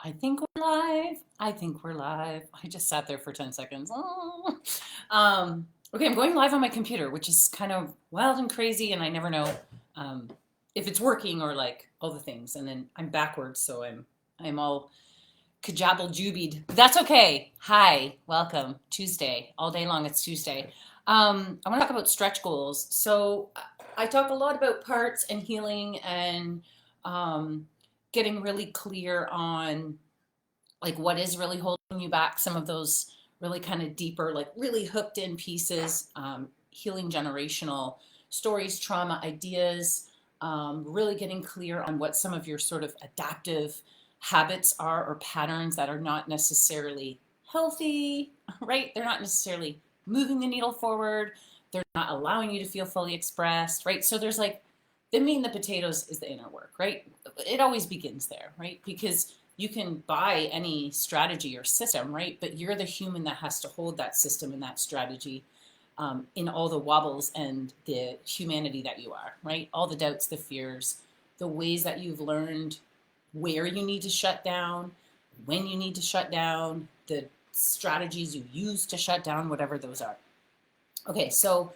I think we're live. I think we're live. I just sat there for 10 seconds. Oh. Okay, I'm going live on my computer, which is kind of wild and crazy, and I never know um, if it's working or like all the things. And then I'm backwards, so I'm all kajabble jubied. But that's okay. Hi, welcome. Tuesday. All day long it's Tuesday. I want to talk about stretch goals. So I talk a lot about parts and healing and um, getting really clear on like what is really holding you back, some of those really kind of deeper, like really hooked in pieces, healing generational stories, trauma, ideas, really getting clear on what some of your sort of adaptive habits are or patterns that are not necessarily healthy, right? They're not necessarily moving the needle forward. They're not allowing you to feel fully expressed, right? So there's like the meat and the potatoes is the inner work, right? It always begins there, right? Because you can buy any strategy or system, right? But you're the human that has to hold that system and that strategy in all the wobbles and the humanity that you are, right? All the doubts, the fears, the ways that you've learned where you need to shut down, when you need to shut down, the strategies you use to shut down, whatever those are. Okay, so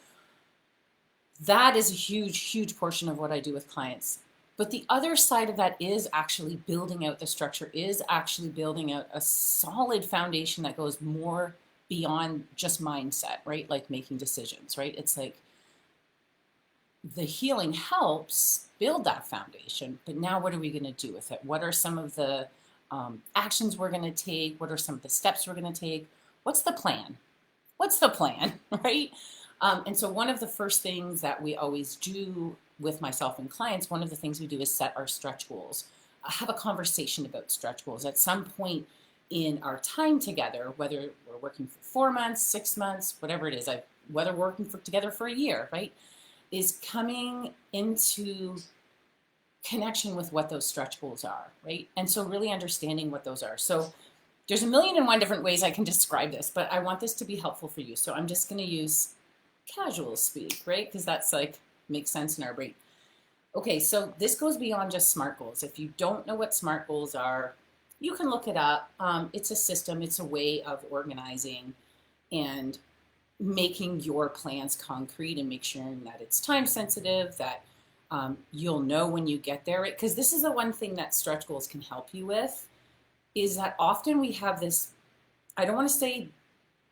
that is a huge, huge portion of what I do with clients. But the other side of that is actually building out the structure, is actually building out a solid foundation that goes more beyond just mindset, right? Like making decisions, right? It's like the healing helps build that foundation. But now, what are we going to do with it? What are some of the actions we're going to take? What are some of the steps we're going to take? What's the plan? What's the plan, right? And so one of the first things that we always do with myself and clients, one of the things we do is set our stretch goals. Have a conversation about stretch goals at some point in our time together, whether we're working for 4 months, 6 months, whatever it is, whether we're working together for a year, right? Is coming into connection with what those stretch goals are, right? And so really understanding what those are. So there's a million and one different ways I can describe this, but I want this to be helpful for you. So I'm just going to use casual speak, right? Because that's like makes sense in our brain. Okay, so this goes beyond just SMART goals. If you don't know what SMART goals are, you can look it up. It's a system, it's a way of organizing and making your plans concrete and make sure that it's time sensitive, that you'll know when you get there, right? Because this is the one thing that stretch goals can help you with is that often we have this, I don't want to say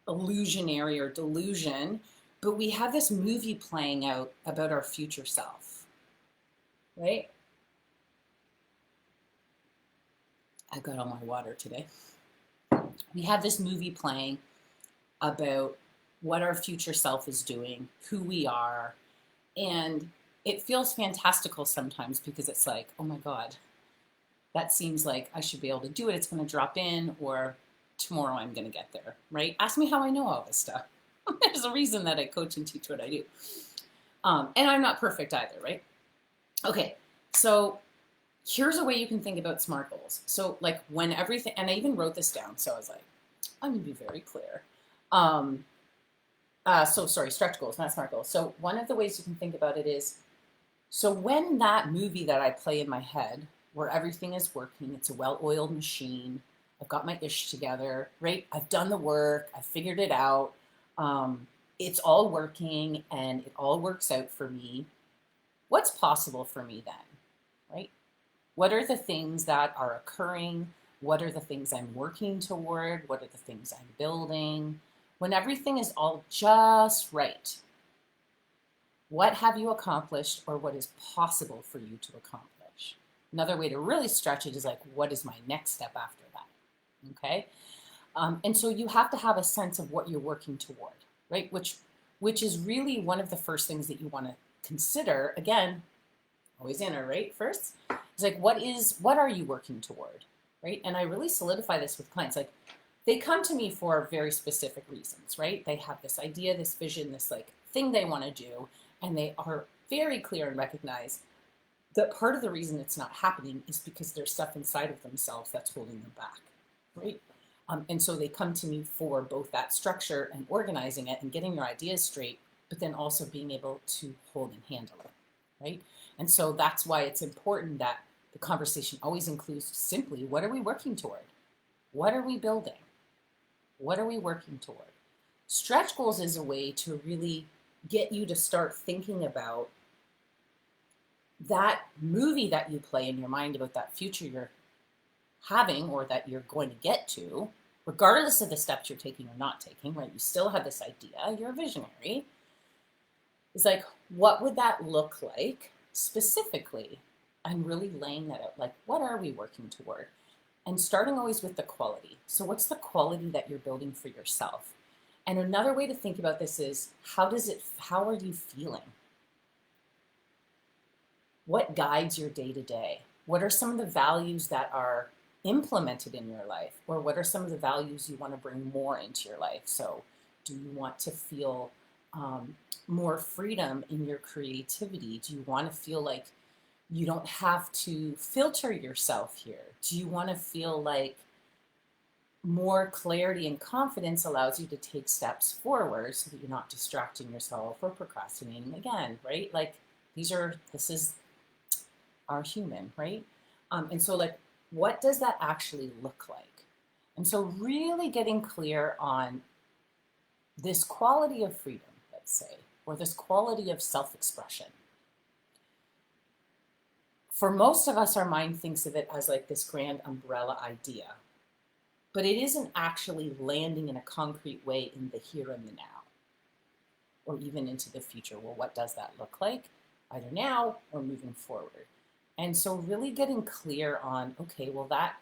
illusionary or delusion, but we have this movie playing out about our future self, right? I've got all my water today. We have this movie playing about what our future self is doing, who we are, and it feels fantastical sometimes because it's like, oh my God, that seems like I should be able to do it. It's going to drop in, or tomorrow I'm going to get there, right? Ask me how I know all this stuff. There's a reason that I coach and teach what I do. And I'm not perfect either, right? Okay, so here's a way you can think about SMART goals. So, like, when everything, and I even wrote this down, so I was like, I'm going to be very clear. Sorry, stretch goals, not SMART goals. So, one of the ways you can think about it is so when that movie that I play in my head, where everything is working, it's a well oiled machine, I've got my ish together, right? I've done the work, I've figured it out. It's all working and it all works out for me. What's possible for me then, right? What are the things that are occurring? What are the things I'm working toward? What are the things I'm building? When everything is all just right, what have you accomplished or what is possible for you to accomplish? Another way to really stretch it is like, what is my next step after that? Okay. And so you have to have a sense of what you're working toward, right? Which is really one of the first things that you want to consider. Again, always inner, right? First, it's like, what are you working toward, right? And I really solidify this with clients. Like, they come to me for very specific reasons, right? They have this idea, this vision, this like thing they want to do, and they are very clear and recognize that part of the reason it's not happening is because there's stuff inside of themselves that's holding them back, right? And so they come to me for both that structure and organizing it and getting your ideas straight, but then also being able to hold and handle it, right? And so that's why it's important that The conversation always includes simply, what are we working toward? What are we building? What are we working toward? Stretch goals is a way to really get you to start thinking about that movie that you play in your mind about that future you're having or that you're going to get to, regardless of the steps you're taking or not taking, right? You still have this idea, you're a visionary. It's like, what would that look like specifically? And really laying that out, like, what are we working toward? And starting always with the quality. So what's the quality that you're building for yourself? And another way to think about this is, how are you feeling? What guides your day to day? What are some of the values that are implemented in your life? Or what are some of the values you want to bring more into your life? So do you want to feel more freedom in your creativity? Do you want to feel like you don't have to filter yourself here? Do you want to feel like more clarity and confidence allows you to take steps forward so that you're not distracting yourself or procrastinating again, right? Like this is our human, right? And so like, what does that actually look like? And so really getting clear on this quality of freedom, let's say, or this quality of self-expression. For most of us, our mind thinks of it as like this grand umbrella idea, but it isn't actually landing in a concrete way in the here and the now, or even into the future. Well, what does that look like, either now or moving forward? And so really getting clear on, okay, well, that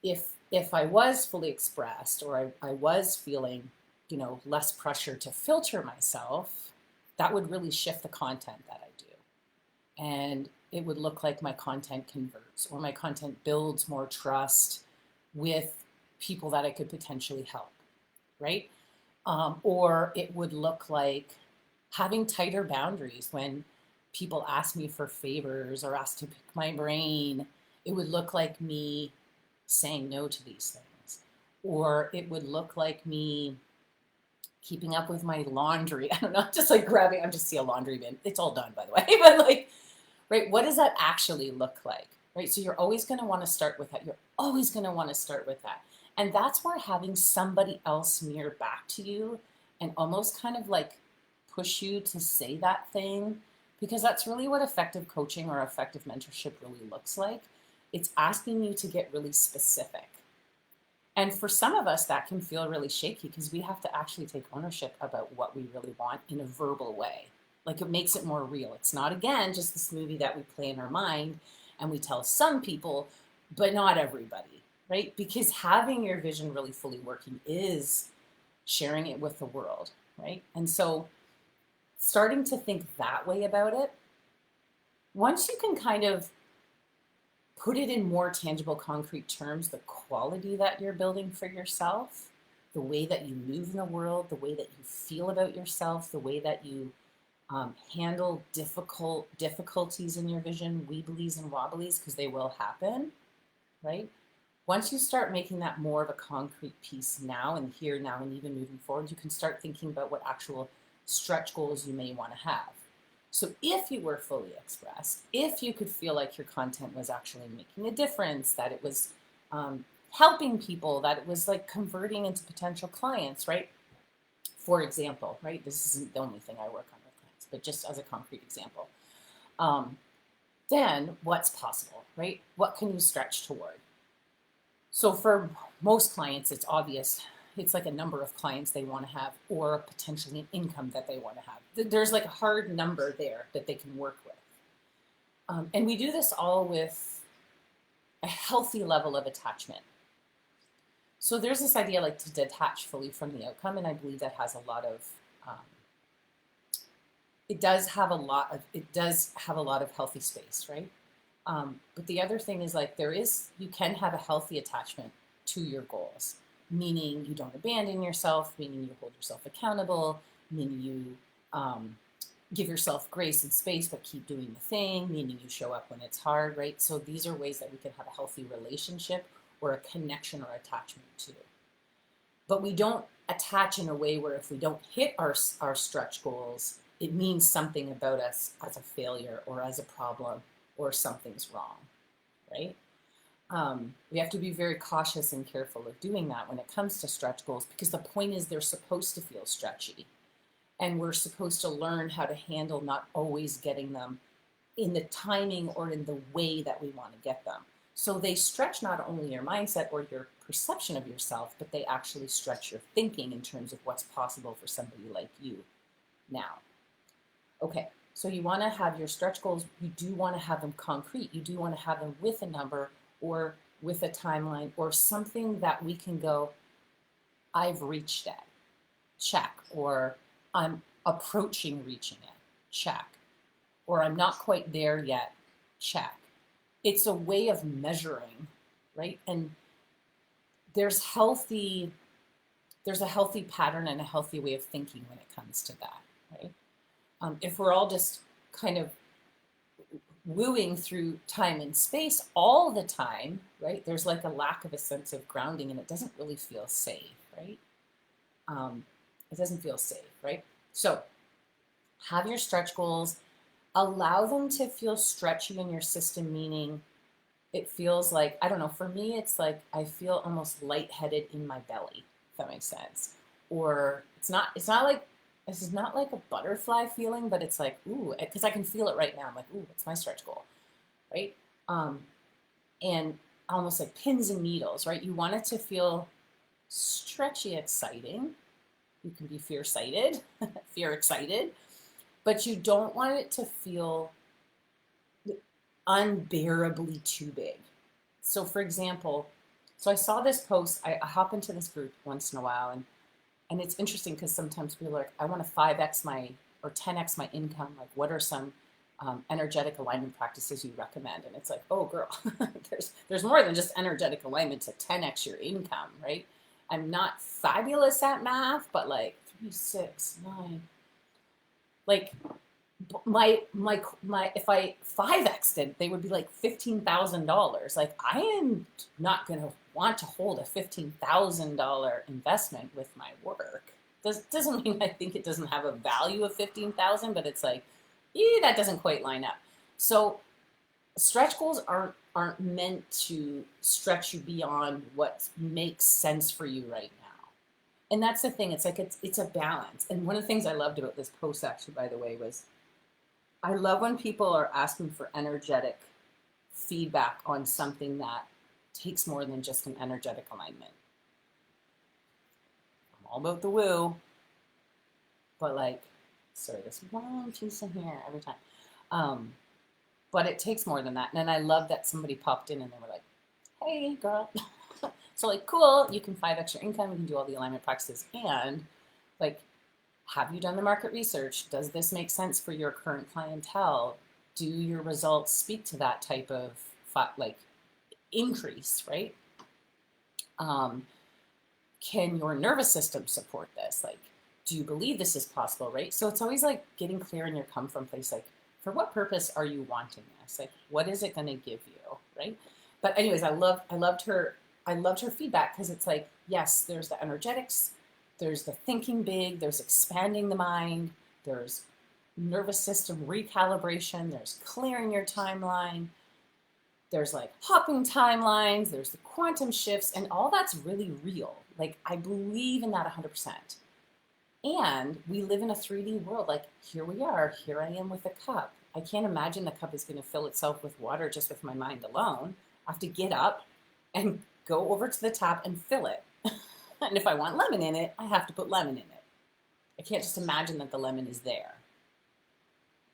if I was fully expressed, or I was feeling, less pressure to filter myself, that would really shift the content that I do. And it would look like my content converts, or my content builds more trust with people that I could potentially help, right? Or it would look like having tighter boundaries when people ask me for favors or ask to pick my brain. It would look like me saying no to these things. Or it would look like me keeping up with my laundry. I don't know, just like grabbing, I just see a laundry bin. It's all done, by the way. But like, right, what does that actually look like? Right, so you're always going to want to start with that. You're always going to want to start with that. And that's where having somebody else mirror back to you and almost kind of like push you to say that thing, because that's really what effective coaching or effective mentorship really looks like. It's asking you to get really specific. And for some of us, that can feel really shaky because we have to actually take ownership about what we really want in a verbal way. Like, it makes it more real. It's not, again, just this movie that we play in our mind and we tell some people, but not everybody, right? Because having your vision really fully working is sharing it with the world, right? And so starting to think that way about it, once you can kind of put it in more tangible, concrete terms, the quality that you're building for yourself, the way that you move in the world, the way that you feel about yourself, the way that you handle difficulties in your vision, weeblies and wobblies, because they will happen, right? Once you start making that more of a concrete piece now and here now and even moving forward, you can start thinking about what actual stretch goals you may want to have. So if you were fully expressed, if you could feel like your content was actually making a difference, that it was helping people, that it was like converting into potential clients, right? For example, right? This isn't the only thing I work on with clients, but just as a concrete example. Then what's possible, right? What can you stretch toward? So for most clients, it's obvious. It's like a number of clients they want to have, or potentially an income that they want to have. There's like a hard number there that they can work with. And we do this all with a healthy level of attachment. So there's this idea like to detach fully from the outcome, and I believe that has a lot of, it does have a lot of healthy space, right? But the other thing is, like, you can have a healthy attachment to your goals, meaning you don't abandon yourself, meaning you hold yourself accountable, meaning you give yourself grace and space, but keep doing the thing, meaning you show up when it's hard, right? So these are ways that we can have a healthy relationship or a connection or attachment to. But we don't attach in a way where if we don't hit our stretch goals, it means something about us as a failure or as a problem or something's wrong, right? We have to be very cautious and careful of doing that when it comes to stretch goals, because the point is they're supposed to feel stretchy. And we're supposed to learn how to handle not always getting them in the timing or in the way that we want to get them. So they stretch not only your mindset or your perception of yourself, but they actually stretch your thinking in terms of what's possible for somebody like you now. Okay, so you want to have your stretch goals, you do want to have them concrete. You do want to have them with a number or with a timeline or something that we can go, I've reached it, check, or I'm approaching reaching it, check, or I'm not quite there yet, check. It's a way of measuring, right? And there's a healthy pattern and a healthy way of thinking when it comes to that, right? If we're all just kind of wooing through time and space all the time, right? There's like a lack of a sense of grounding, and it doesn't really feel safe, right? It doesn't feel safe, right? So have your stretch goals, allow them to feel stretchy in your system, meaning it feels like, I don't know, for me, it's like I feel almost lightheaded in my belly, if that makes sense. Or it's not like, this is not like a butterfly feeling, but it's like, ooh, because I can feel it right now. I'm like, ooh, it's my stretch goal, right? And almost like pins and needles, right? You want it to feel stretchy, exciting. You can be fear-sighted, fear excited, but you don't want it to feel unbearably too big. So for example, so I saw this post, I hop into this group once in a while, and it's interesting because sometimes people are like, I want to 5x my or 10x my income. Like, what are some energetic alignment practices you recommend? And it's like, oh girl, there's more than just energetic alignment to 10x your income, right? I'm not fabulous at math, but like 3, 6, 9, like my if I 5x'd it, they would be like $15,000. Like, I am not going to want to hold a $15,000 investment with my work. Doesn't mean I think it doesn't have a value of 15,000, but it's like, that doesn't quite line up. So stretch goals aren't meant to stretch you beyond what makes sense for you right now. And that's the thing. It's like it's a balance. And one of the things I loved about this post, actually, by the way, was I love when people are asking for energetic feedback on something that takes more than just an energetic alignment. I'm all about the woo, but like, sorry, this one piece in here every time. But it takes more than that. And I love that somebody popped in and they were like, hey, girl. So like, cool, you can 5x your income, you can do all the alignment practices, and like, have you done the market research? Does this make sense for your current clientele? Do your results speak to that type of like increase, right? Can your nervous system support this? Like, do you believe this is possible, right? So it's always like getting clear in your come from place, like, for what purpose are you wanting this? Like, what is it going to give you, right? But anyways, I loved her feedback, because it's like, yes, there's the energetics, there's the thinking big, there's expanding the mind, there's nervous system recalibration, there's clearing your timeline, there's like hopping timelines, there's the quantum shifts, and all that's really real. Like, I believe in that 100%. And we live in a 3D world. Like, here we are, here I am with a cup. I can't imagine the cup is going to fill itself with water just with my mind alone. I have to get up and go over to the tap and fill it. And if I want lemon in it, I have to put lemon in it. I can't just imagine that the lemon is there.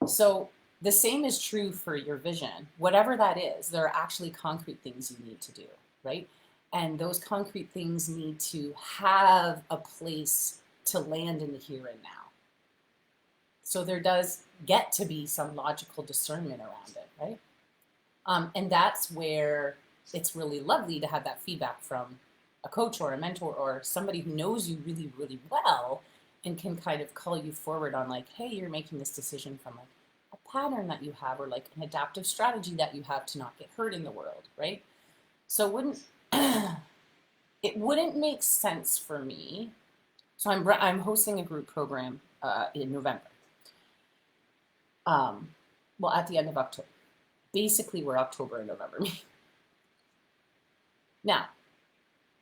So the same is true for your vision. Whatever that is, there are actually concrete things you need to do, right? And those concrete things need to have a place to land in the here and now. So there does get to be some logical discernment around it, right? And that's where it's really lovely to have that feedback from a coach or a mentor or somebody who knows you really, really well and can kind of call you forward on like, hey, you're making this decision from like a pattern that you have or like an adaptive strategy that you have to not get hurt in the world, right? So it wouldn't make sense for me. So I'm hosting a group program in November. Well, at the end of October. Basically, we're October and November. Now,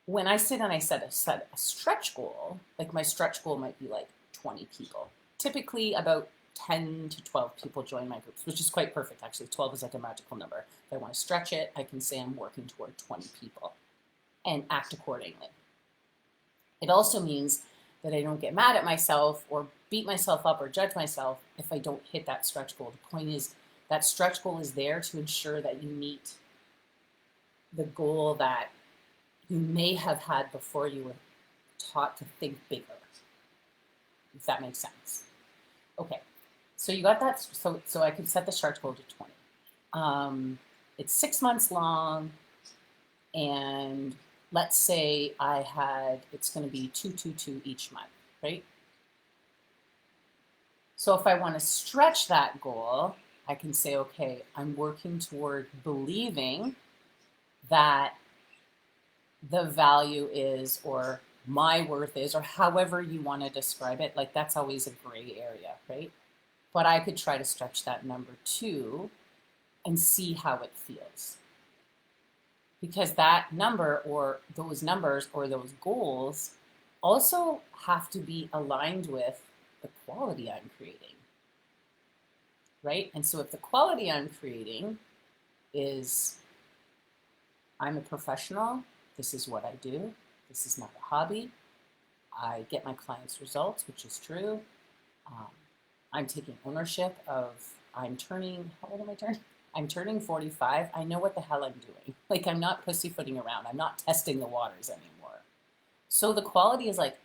when I sit and I set a stretch goal, like my stretch goal might be like 20 people. Typically about 10 to 12 people join my groups, which is quite perfect actually. 12 is like a magical number. If I want to stretch it, I can say I'm working toward 20 people and act accordingly. It also means that I don't get mad at myself or beat myself up or judge myself if I don't hit that stretch goal. The point is that stretch goal is there to ensure that you meet the goal that you may have had before you were taught to think bigger, if that makes sense. Okay, so you got that. So I could set the stretch goal to 20. It's 6 months long, and let's say it's going to be 222 each month, right? So if I want to stretch that goal, I can say, okay, I'm working toward believing that the value is, or my worth is, or however you want to describe it. Like that's always a gray area, right? But I could try to stretch that number too and see how it feels. Because that number or those numbers or those goals also have to be aligned with the quality I'm creating, right? And so if the quality I'm creating is I'm a professional, this is what I do, this is not a hobby, I get my clients results, which is true, I'm taking ownership of, how old am I turning? I'm turning 45. I know what the hell I'm doing. Like I'm not pussyfooting around. I'm not testing the waters anymore. So the quality is like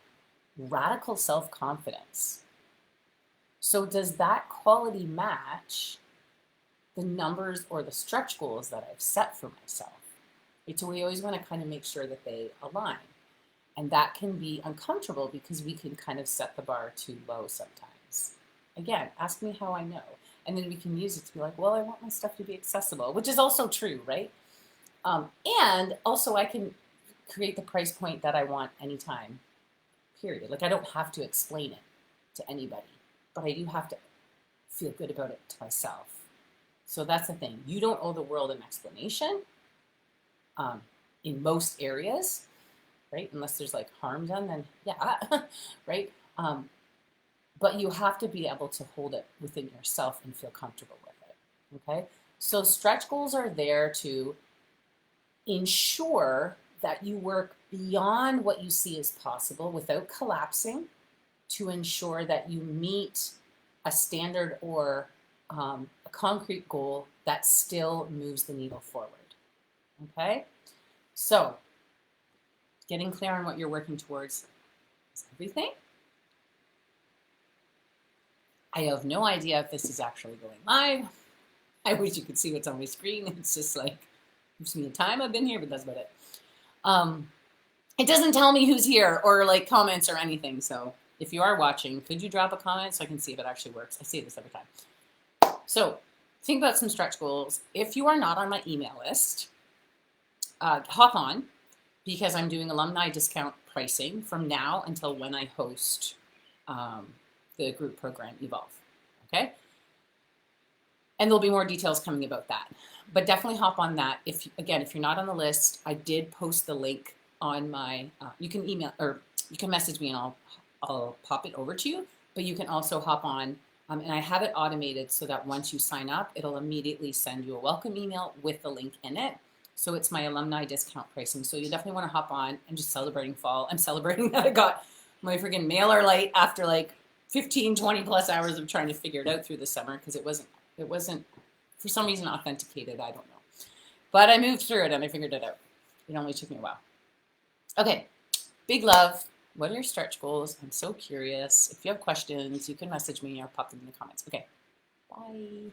radical self-confidence. So does that quality match the numbers or the stretch goals that I've set for myself? So we always want to kind of make sure that they align. And that can be uncomfortable because we can kind of set the bar too low sometimes. Again, ask me how I know. And then we can use it to be like, well, I want my stuff to be accessible, which is also true, right? And also I can create the price point that I want anytime, period. Like I don't have to explain it to anybody, but I do have to feel good about it to myself. So that's the thing. You don't owe the world an explanation in most areas, right? Unless there's like harm done, then yeah, right? But you have to be able to hold it within yourself and feel comfortable with it, okay? So stretch goals are there to ensure that you work beyond what you see as possible without collapsing, to ensure that you meet a standard or a concrete goal that still moves the needle forward, okay? So getting clear on what you're working towards is everything. I have no idea if this is actually going live. I wish you could see what's on my screen. It's just like, gives me the time I've been here, but that's about it. It doesn't tell me who's here or like comments or anything. So if you are watching, could you drop a comment so I can see if it actually works? I see this every time. So think about some stretch goals. If you are not on my email list, hop on, because I'm doing alumni discount pricing from now until when I host the group program Evolve, okay? And there'll be more details coming about that. But definitely hop on that. If you're not on the list, I did post the link on my, you can email or you can message me and I'll pop it over to you, but you can also hop on and I have it automated so that once you sign up, it'll immediately send you a welcome email with the link in it. So it's my alumni discount pricing. So you definitely want to hop on. I'm just celebrating fall. I'm celebrating that I got my freaking mailer light after like 15, 20 plus hours of trying to figure it out through the summer because it wasn't for some reason authenticated. I don't know. But I moved through it and I figured it out. It only took me a while. Okay, big love. What are your stretch goals? I'm so curious. If you have questions, you can message me or pop them in the comments. Okay, bye.